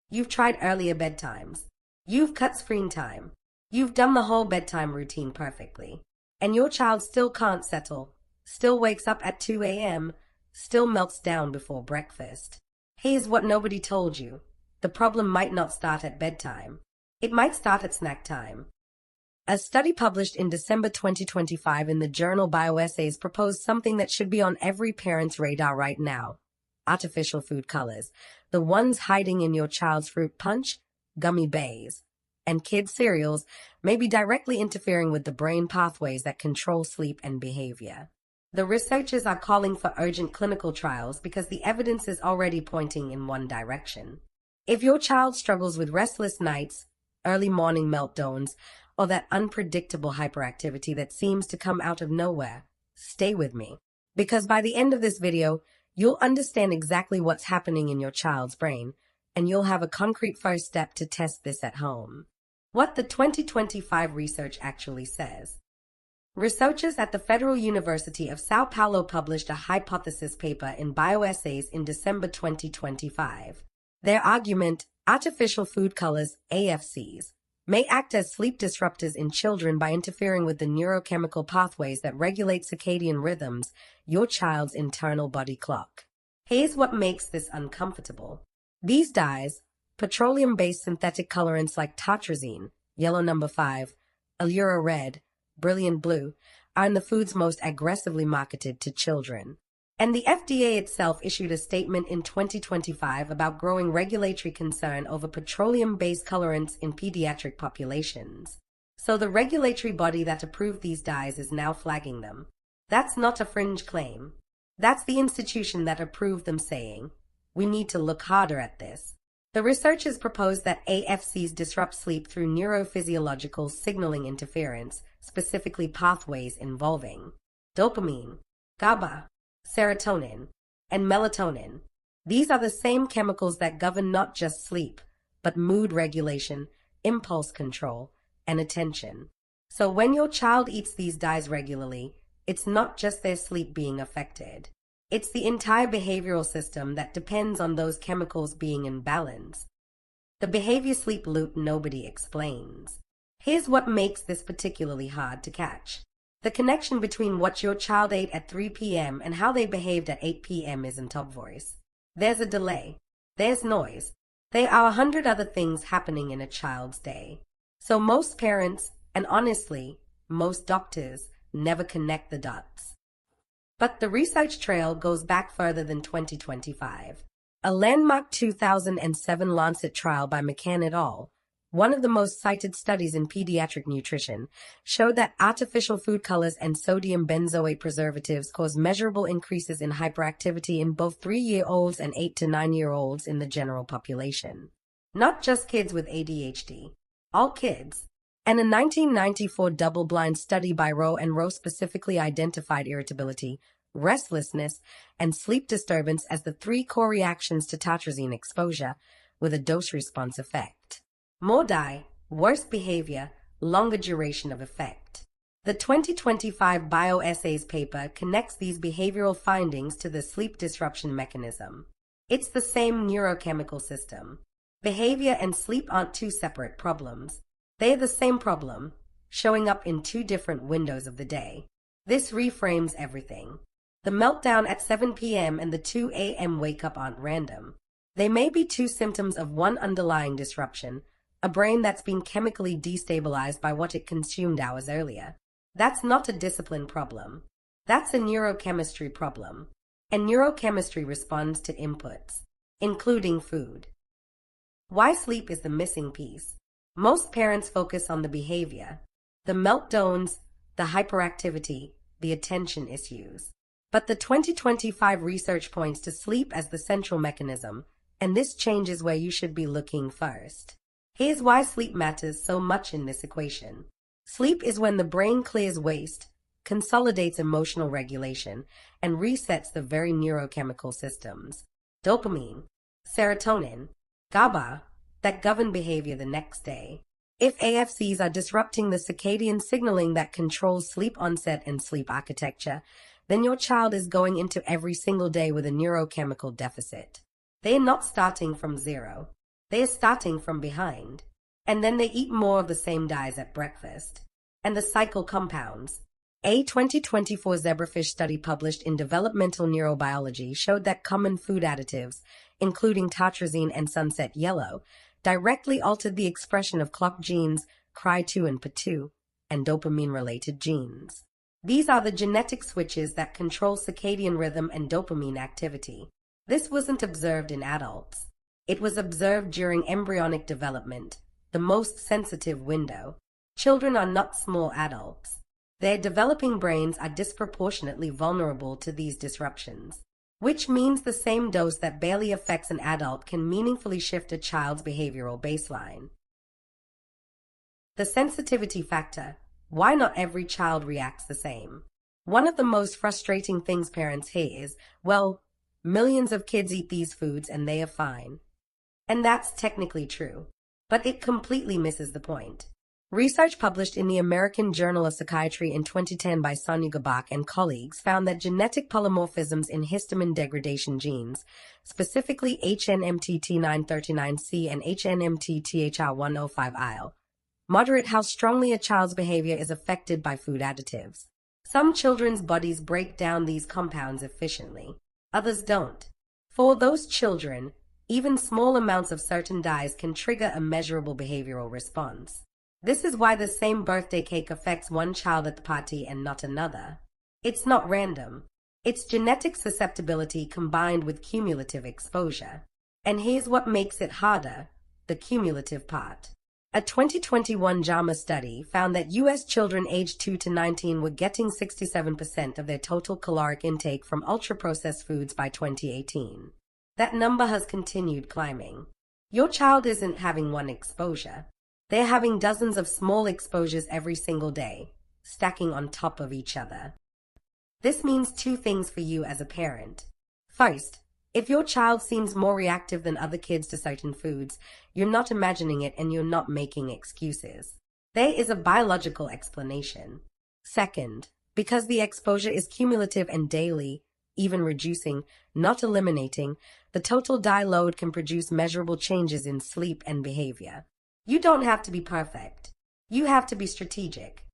You've tried earlier bedtimes. You've cut screen time. You've done the whole bedtime routine perfectly. And your child still can't settle, still wakes up at 2 a.m., still melts down before breakfast. Here's what nobody told you. The problem might not start at bedtime. It might start at snack time. A study published in December 2025 in the journal BioEssays proposed something that should be on every parent's radar right now. Artificial food colors, the ones hiding in your child's fruit punch, gummy bears, and kids' cereals, may be directly interfering with the brain pathways that control sleep and behavior. The researchers are calling for urgent clinical trials because the evidence is already pointing in one direction. If your child struggles with restless nights, early morning meltdowns, or that unpredictable hyperactivity that seems to come out of nowhere, stay with me. Because by the end of this video, you'll understand exactly what's happening in your child's brain, and you'll have a concrete first step to test this at home. What the 2025 research actually says. Researchers at the Federal University of Sao Paulo published a hypothesis paper in BioEssays in December 2025. Their argument, artificial food colors, AFCs, may act as sleep disruptors in children by interfering with the neurochemical pathways that regulate circadian rhythms, your child's internal body clock. Here's what makes this uncomfortable. These dyes, petroleum-based synthetic colorants like tartrazine, yellow number 5, allura red, brilliant blue, are in the foods most aggressively marketed to children. And the FDA itself issued a statement in 2025 about growing regulatory concern over petroleum-based colorants in pediatric populations. So the regulatory body that approved these dyes is now flagging them. That's not a fringe claim. That's the institution that approved them saying, we need to look harder at this. The researchers proposed that AFCs disrupt sleep through neurophysiological signaling interference, specifically pathways involving dopamine, GABA, serotonin, and melatonin. These are the same chemicals that govern not just sleep, but mood regulation, impulse control, and attention. So when your child eats these dyes regularly, it's not just their sleep being affected. It's the entire behavioral system that depends on those chemicals being in balance. The behavior-sleep loop nobody explains. Here's what makes this particularly hard to catch. The connection between what your child ate at 3 p.m. and how they behaved at 8 p.m. isn't obvious. There's a delay. There's noise. There are 100 other things happening in a child's day. So most parents, and honestly, most doctors, never connect the dots. But the research trail goes back further than 2025. A landmark 2007 Lancet trial by McCann et al., one of the most cited studies in pediatric nutrition, showed that artificial food colors and sodium benzoate preservatives cause measurable increases in hyperactivity in both 3-year-olds and 8 to 9-year-olds in the general population. Not just kids with ADHD, all kids. And a 1994 double-blind study by Rowe and Rowe specifically identified irritability, restlessness, and sleep disturbance as the 3 core reactions to tartrazine exposure, with a dose-response effect. More dye, worse behavior, longer duration of effect. The 2025 BioEssays paper connects these behavioral findings to the sleep disruption mechanism. It's the same neurochemical system. Behavior and sleep aren't two separate problems. They're the same problem, showing up in 2 different windows of the day. This reframes everything. The meltdown at 7 p.m. and the 2 a.m. wake-up aren't random. They may be 2 symptoms of one underlying disruption, a brain that's been chemically destabilized by what it consumed hours earlier. That's not a discipline problem. That's a neurochemistry problem. And neurochemistry responds to inputs, including food. Why sleep is the missing piece. Most parents focus on the behavior, the meltdowns, the hyperactivity, the attention issues. But the 2025 research points to sleep as the central mechanism, and this changes where you should be looking first. Here's why sleep matters so much in this equation. Sleep is when the brain clears waste, consolidates emotional regulation, and resets the very neurochemical systems, dopamine, serotonin, GABA, that govern behavior the next day. If AFCs are disrupting the circadian signaling that controls sleep onset and sleep architecture, then your child is going into every single day with a neurochemical deficit. They're not starting from zero. They are starting from behind. And then they eat more of the same dyes at breakfast. And the cycle compounds. A 2024 zebrafish study published in Developmental Neurobiology showed that common food additives, including tartrazine and sunset yellow, directly altered the expression of clock genes Cry2 and PA2 and dopamine-related genes. These are the genetic switches that control circadian rhythm and dopamine activity. This wasn't observed in adults. It was observed during embryonic development, the most sensitive window. Children are not small adults. Their developing brains are disproportionately vulnerable to these disruptions, which means the same dose that barely affects an adult can meaningfully shift a child's behavioral baseline. The sensitivity factor. Why not every child reacts the same? One of the most frustrating things parents hear is, well, millions of kids eat these foods and they are fine. And that's technically true, but it completely misses the point. Research published in the American Journal of Psychiatry in 2010 by Sonia Gabak and colleagues found that genetic polymorphisms in histamine degradation genes, specifically HNMTT939C and HNMTTHR105IL, moderate how strongly a child's behavior is affected by food additives. Some children's bodies break down these compounds efficiently, others don't. For those children, even small amounts of certain dyes can trigger a measurable behavioral response. This is why the same birthday cake affects one child at the party and not another. It's not random. It's genetic susceptibility combined with cumulative exposure. And here's what makes it harder, the cumulative part. A 2021 JAMA study found that U.S. children aged 2 to 19 were getting 67% of their total caloric intake from ultra-processed foods by 2018. That number has continued climbing. Your child isn't having one exposure. They're having dozens of small exposures every single day, stacking on top of each other. This means two things for you as a parent. First, if your child seems more reactive than other kids to certain foods, you're not imagining it and you're not making excuses. There is a biological explanation. Second, because the exposure is cumulative and daily, even reducing, not eliminating, the total dye load can produce measurable changes in sleep and behavior. You don't have to be perfect. You have to be strategic.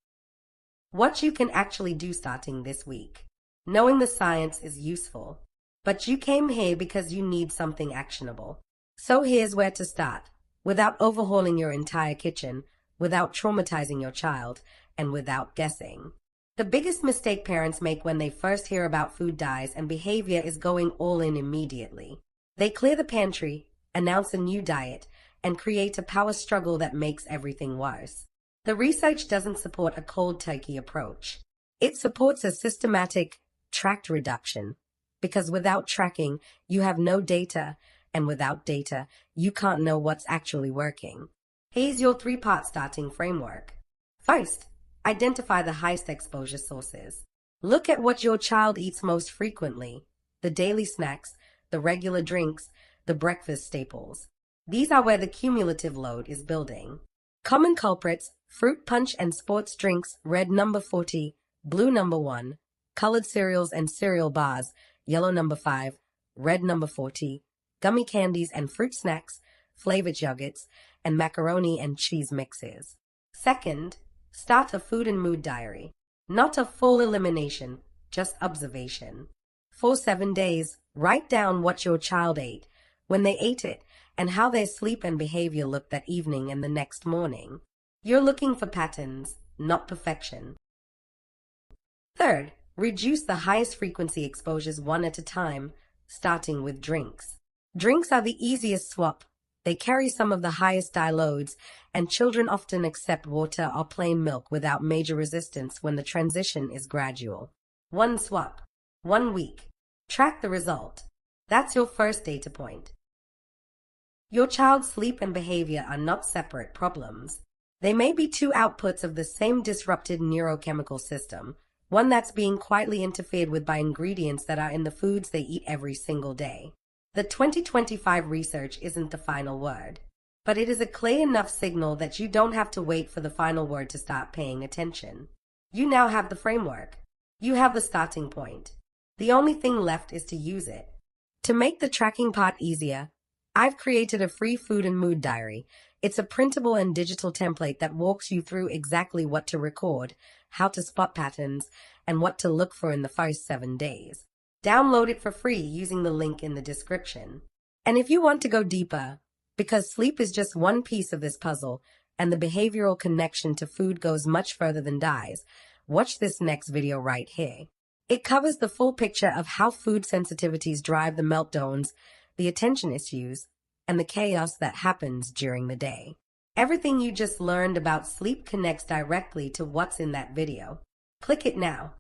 What you can actually do starting this week. Knowing the science is useful, but you came here because you need something actionable. So here's where to start, without overhauling your entire kitchen, without traumatizing your child, and without guessing. The biggest mistake parents make when they first hear about food dyes and behavior is going all in immediately. They clear the pantry, announce a new diet, and create a power struggle that makes everything worse. The research doesn't support a cold turkey approach. It supports a systematic, tracked reduction, because without tracking, you have no data, and without data, you can't know what's actually working. Here's your three-part starting framework. First, identify the highest exposure sources. Look at what your child eats most frequently, the daily snacks, the regular drinks, the breakfast staples. These are where the cumulative load is building. Common culprits, fruit punch and sports drinks, red number 40, blue number 1, colored cereals and cereal bars, yellow number 5, red number 40, gummy candies and fruit snacks, flavored yogurts, and macaroni and cheese mixes. Second, start a food and mood diary. Not a full elimination, just observation. For 7 days, write down what your child ate, when they ate it, and how their sleep and behavior looked that evening and the next morning. You're looking for patterns, not perfection. Third, reduce the highest frequency exposures one at a time, starting with drinks. Drinks are the easiest swap. They carry some of the highest dye loads, and children often accept water or plain milk without major resistance when the transition is gradual. One swap, 1 week. Track the result. That's your first data point. Your child's sleep and behavior are not separate problems. They may be two outputs of the same disrupted neurochemical system, one that's being quietly interfered with by ingredients that are in the foods they eat every single day. The 2025 research isn't the final word, but it is a clear enough signal that you don't have to wait for the final word to start paying attention. You now have the framework. You have the starting point. The only thing left is to use it. To make the tracking part easier, I've created a free food and mood diary. It's a printable and digital template that walks you through exactly what to record, how to spot patterns, and what to look for in the first 7 days. Download it for free using the link in the description. And if you want to go deeper, because sleep is just one piece of this puzzle, and the behavioral connection to food goes much further than dyes, watch this next video right here. It covers the full picture of how food sensitivities drive the meltdowns, the attention issues, and the chaos that happens during the day. Everything you just learned about sleep connects directly to what's in that video. Click it now.